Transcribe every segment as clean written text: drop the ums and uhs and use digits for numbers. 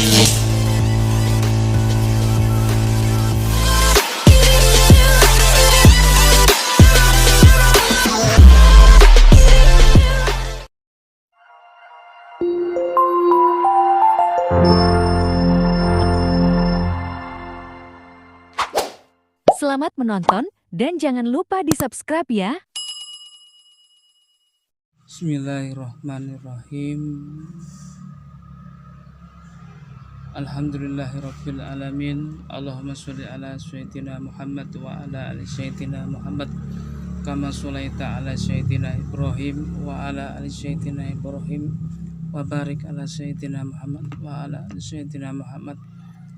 Selamat menonton dan jangan lupa di-subscribe ya. Bismillahirrahmanirrahim. Alhamdulillahirabbil alamin. Allahumma sholli ala sayyidina Muhammad wa ala ali sayyidina Muhammad kama sholaita ala sayyidina Ibrahim wa ala ali sayyidina Ibrahim wa barik ala sayyidina Muhammad wa ala ali sayyidina Muhammad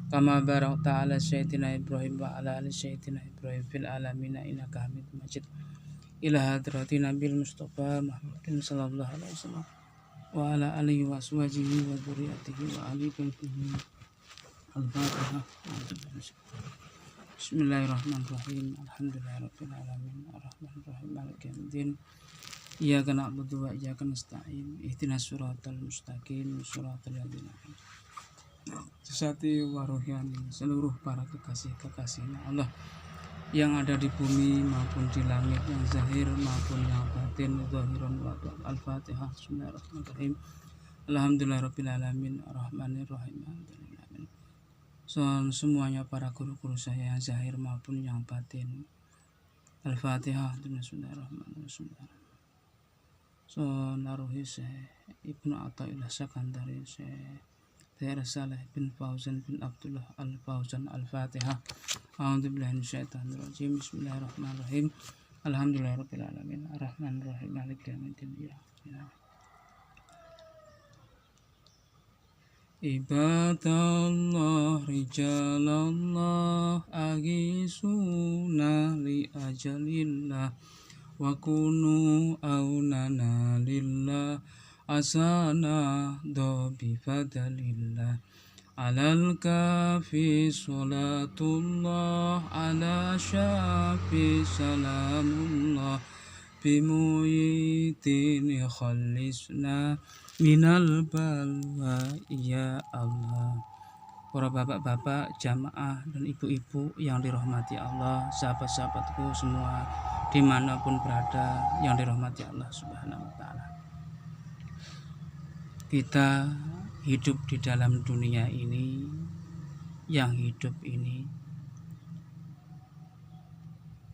kama barakta ala sayyidina Ibrahim wa ala ali sayyidina Ibrahim fil alamin innaka Hamidum Majid. Ila hadrati Nabil Mustafa Muhammadin sallallahu alaihi wasallam wa ala alihi wa aswajihi wa dzurriyyatihi wa ahli baitihi. Al-Fatihah. Bismillahirrahmanirrahim. Alhamdulillahirabbil alamin. Arrahmanirrahim. Maliki yaumiddin. Iyyaka na'budu wa iyyaka nasta'in. Ihdinas siratal mustaqim. Siratal ladzina Sesati waruhani seluruh para kekasih-kekasihnya Allah yang ada di bumi maupun di langit, yang zahir maupun yang batin, zahiran wa batin. Al-Fatihah. Bismillahirrahmanirrahim. Alhamdulillahirabbil alamin. Arrahmanirrahim. Alhamdulillah. Semuanya para guru-guru saya yang zahir maupun yang batin. Al-Fatihah. Bismillahirrahmanirrahim. Naruhi Syekh Ibnu Athaillah Sakandari, Syekh Daerah Saleh bin Fauzan bin Abdullah Al-Fauzan. Al-Fatihah. A'udzubillahi minasyaitonir rajim. Bismillahirrahmanirrahim. Alhamdulillahirabbil alamin. Arrahmanirrahim. Maliki yaumiddin. Ibadallah rijalallah agisuna li ajalillah wa kunu aunana lillah asana dobi fadalillah alal kafi salatullah ala syafi salamullah bimuyitin khalisna minal balwa ya Allah. Para bapak-bapak jamaah dan ibu-ibu yang dirahmati Allah, sahabat-sahabatku semua dimanapun berada yang dirahmati Allah Subhanahu wa ta'ala. Kita hidup di dalam dunia ini, yang hidup ini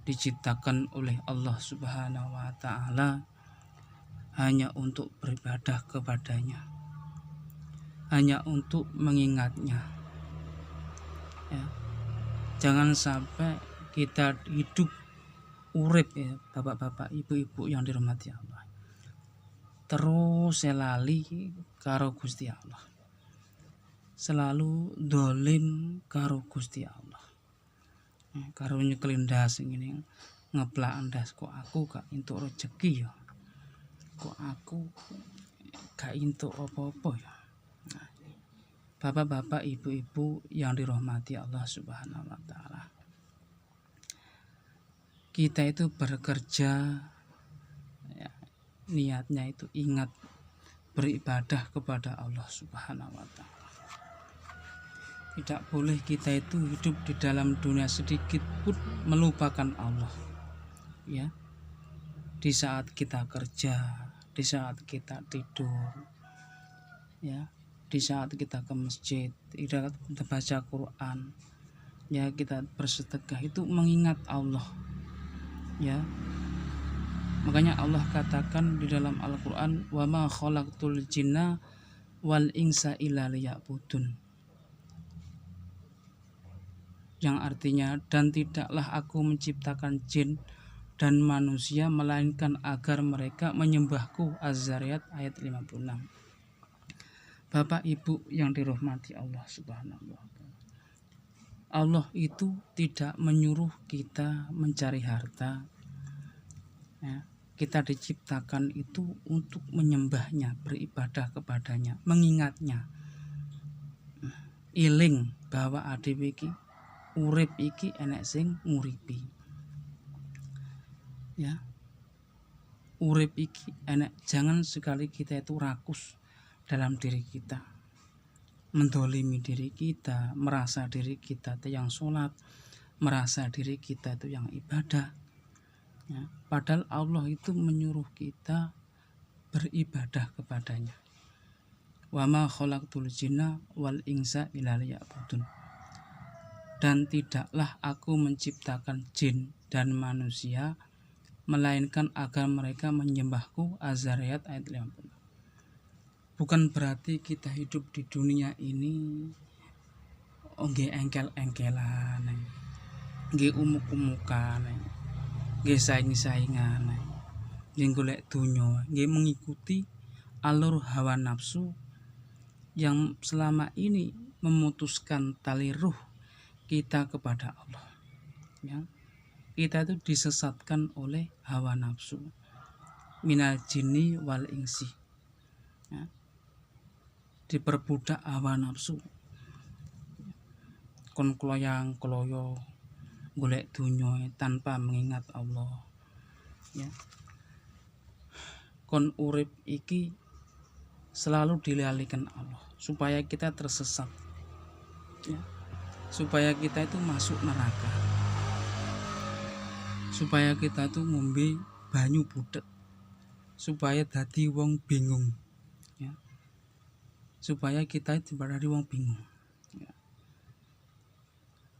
diciptakan oleh Allah Subhanahu wa ta'ala hanya untuk beribadah kepadanya, hanya untuk mengingatnya ya. Jangan sampai kita hidup urip ya bapak-bapak ibu-ibu yang dirahmati Allah, terus selali karo Gusti Allah, selalu dolim karo Gusti Allah, karo nyekelin ndas ngene ngeplak ndas, kok aku gak entuk rezeki ya, kok aku gak entuk apa-apa ya. Nah, bapak-bapak ibu-ibu yang dirahmati Allah Subhanahu wa ta'ala, kita itu bekerja ya, niatnya itu ingat beribadah kepada Allah Subhanahu wa ta'ala. Tidak boleh kita itu hidup di dalam dunia sedikit pun melupakan Allah ya. Di saat kita kerja, di saat kita tidur ya, di saat kita ke masjid, kita baca Quran ya, kita bersedekah, itu mengingat Allah ya. Makanya Allah katakan di dalam Al-Quran, wa ma khalaqtul jinna wal insa illa liya'budun, yang artinya, dan tidaklah aku menciptakan jin dan manusia melainkan agar mereka menyembahku. Az-Zariyat ayat 56. Bapak Ibu yang dirahmati Allah Subhanahu wa ta'ala, Allah itu tidak menyuruh kita mencari harta ya. Kita diciptakan itu untuk menyembahnya, beribadah kepadanya, mengingatnya, iling bahwa adewe iki urip iki enek sing nguripi ya. Urip iki enek, jangan sekali kita itu rakus dalam diri kita mendolimi diri kita, merasa diri kita itu yang sholat, merasa diri kita itu yang ibadah. Ya, padahal Allah itu menyuruh kita beribadah kepadanya. Wa ma khalaqtul jinna wal insa illa liya'budun. Dan tidaklah aku menciptakan jin dan manusia melainkan agar mereka menyembahku. Az-Zariyat ayat 50. Bukan berarti kita hidup di dunia ini nggih engkel-engkelan, nggih umuk-umukan, nggih saing-saingan, nggih golek donya, nggih mengikuti alur hawa nafsu yang selama ini memutuskan tali ruh kita kepada Allah. Ya. Kita itu disesatkan oleh hawa nafsu minal jinni wal insi. Ya. Diperbudak hawa nafsu, kon kloyang kloyo golek dunya tanpa mengingat Allah. Ya. Kon urip iki selalu dilalikan Allah supaya kita tersesat. Ya. Supaya kita itu masuk neraka. Supaya kita itu ngombe banyu budek. Supaya dadi wong bingung. Ya. Supaya kita itu berada wong bingung. Ya.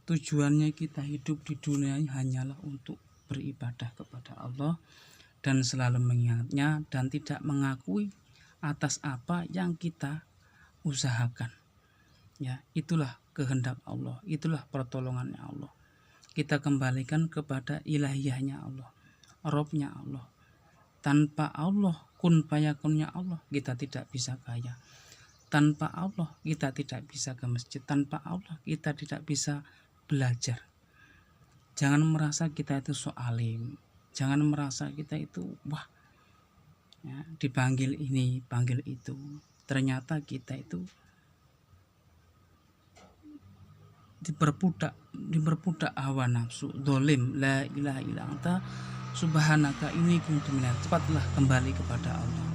Tujuannya kita hidup di dunia ini hanyalah untuk beribadah kepada Allah dan selalu mengingatnya dan tidak mengakui atas apa yang kita usahakan. Ya, itulah kehendak Allah, itulah pertolongannya Allah. Kita kembalikan kepada ilahiyahnya Allah, Robnya Allah. Tanpa Allah, kun fayakunnya Allah, kita tidak bisa kaya. Tanpa Allah kita tidak bisa ke masjid. Tanpa Allah kita tidak bisa belajar. Jangan merasa kita itu so alim. Jangan merasa kita itu wah ya, dipanggil ini, panggil itu. Ternyata kita itu diperbudak hawa nafsu. Dolim, la ilaha illa anta subhanaka inni kuntu minadz. Cepatlah kembali kepada Allah.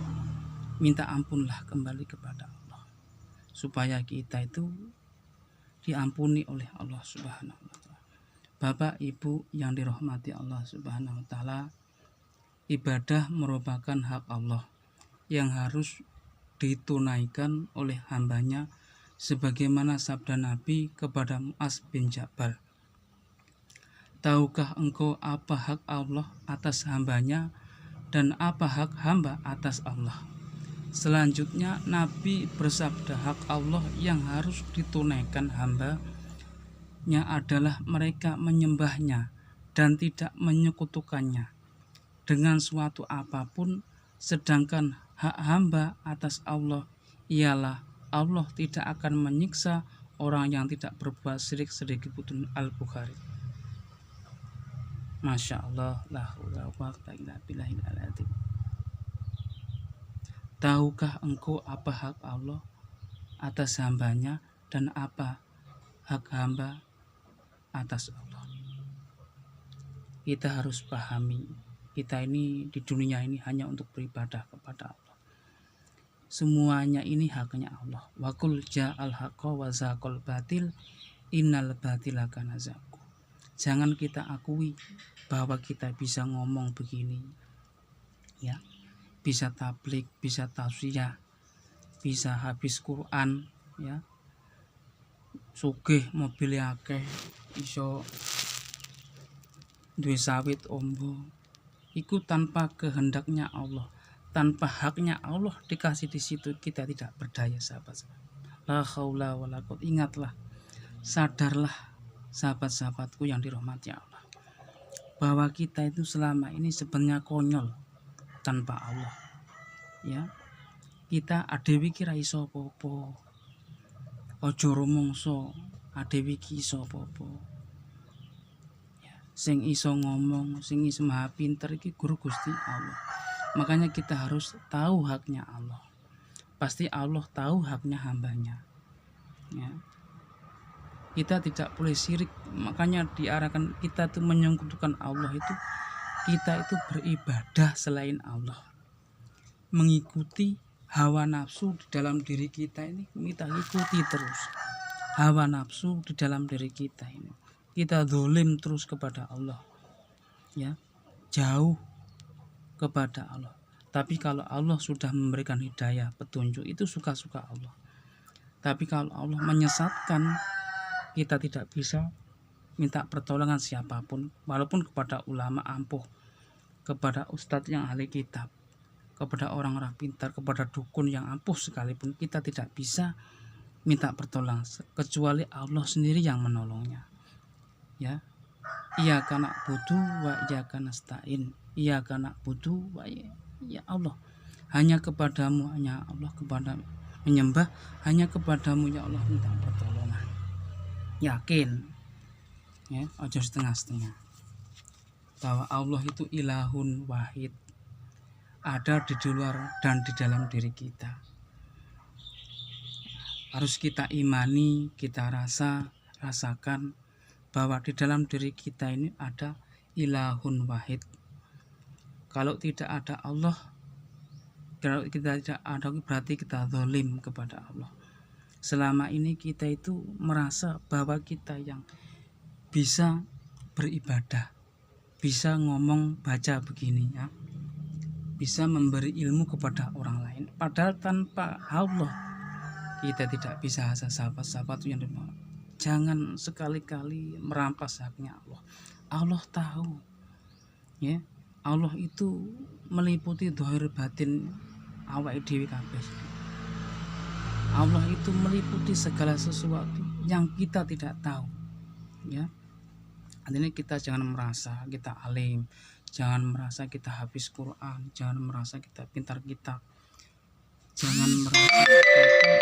Minta ampunlah kembali kepada Allah. Supaya kita itu diampuni oleh Allah Subhanahu wa taala. Bapak Ibu yang dirahmati Allah Subhanahu wa taala, ibadah merupakan hak Allah yang harus ditunaikan oleh hambanya sebagaimana sabda Nabi kepada Mu'adz bin Jabal. Tahukah engkau apa hak Allah atas hambanya dan apa hak hamba atas Allah? Selanjutnya Nabi bersabda hak Allah yang harus ditunaikan hambanya adalah mereka menyembahnya dan tidak menyekutukannya dengan suatu apapun, sedangkan hak hamba atas Allah ialah Allah tidak akan menyiksa orang yang tidak berbuat syirik sedikitpun. Al-Bukhari. Masya Allah, la haula wa la quwwata illa billahil azim. Tahukah engkau apa hak Allah atas hambanya dan apa hak hamba atas Allah? Kita harus pahami, kita ini di dunia ini hanya untuk beribadah kepada Allah. Semuanya ini haknya Allah. Wa qul ja'al haqqa wa zaqal batil innal batila kana zaqa. Jangan kita akui bahwa kita bisa ngomong begini. Ya. Bisa tablik, bisa tausiah, bisa habis Quran, ya. Sugih mobil akeh, iso duwe sawit ombo. Iku tanpa kehendaknya Allah, tanpa haknya Allah dikasih di situ, kita tidak berdaya, sahabat. La haula wala quwwata. Ingatlah, sadarlah sahabat-sahabatku yang dirahmati Allah, bahwa kita itu selama ini sebenarnya konyol tanpa Allah. Ya, kita adewi ki ra iso apa-apa. Aja rumangsa adewi ki iso apa-apa. Ya, sing iso ngomong, sing iso maha pinter iki Guru Gusti Allah. Makanya kita harus tahu haknya Allah. Pasti Allah tahu haknya hambanya. Ya. Kita tidak boleh syirik. Makanya diarahkan kita tuh menyekutukan Allah itu, kita itu beribadah selain Allah, mengikuti hawa nafsu di dalam diri kita ini kita ikuti terus. Hawa nafsu di dalam diri kita ini kita zalim terus kepada Allah, ya, jauh kepada Allah. Tapi kalau Allah sudah memberikan hidayah, petunjuk, itu suka-suka Allah. Tapi kalau Allah menyesatkan, kita tidak bisa minta pertolongan siapapun, walaupun kepada ulama ampuh, kepada ustadz yang ahli kitab, kepada orang-orang pintar, kepada dukun yang ampuh sekalipun, kita tidak bisa minta pertolongan kecuali Allah sendiri yang menolongnya. Ya, iyyaka na'budu wa iyyaka nasta'in. Iyyaka na'budu wa ya Allah, hanya kepadamu, hanya Allah kepada menyembah, hanya kepadamu ya Allah minta pertolongan. Yakin, ya, ojo setengah-setengah, bahwa Allah itu ilahun wahid, ada di luar dan di dalam diri kita. Harus kita imani, kita rasakan bahwa di dalam diri kita ini ada ilahun wahid. Kalau tidak ada Allah, kalau kita tidak ada, berarti kita zalim kepada Allah. Selama ini kita itu merasa bahwa kita yang bisa beribadah, bisa ngomong baca begini, ya, bisa memberi ilmu kepada orang lain. Padahal tanpa Allah kita tidak bisa sahabat-sahabat yang jangan sekali-kali merampas haknya Allah. Allah tahu, ya, Allah itu meliputi zahir batin awake dhewe kabeh. Allah itu meliputi segala sesuatu yang kita tidak tahu, ya. Artinya kita jangan merasa kita alim, jangan merasa kita habis Quran, jangan merasa kita pintar kitab, jangan merasa kita itu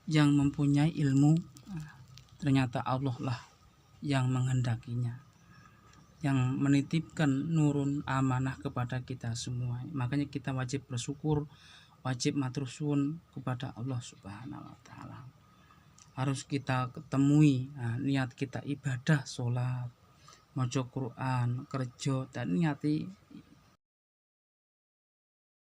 yang mempunyai ilmu. Ternyata Allah lah yang menghendakinya, yang menitipkan nurun amanah kepada kita semua. Makanya kita wajib bersyukur, wajib matur suwun kepada Allah Subhanahu wa taala. Harus kita ketemui niat kita ibadah, sholat, maca Quran, kerja, dan niati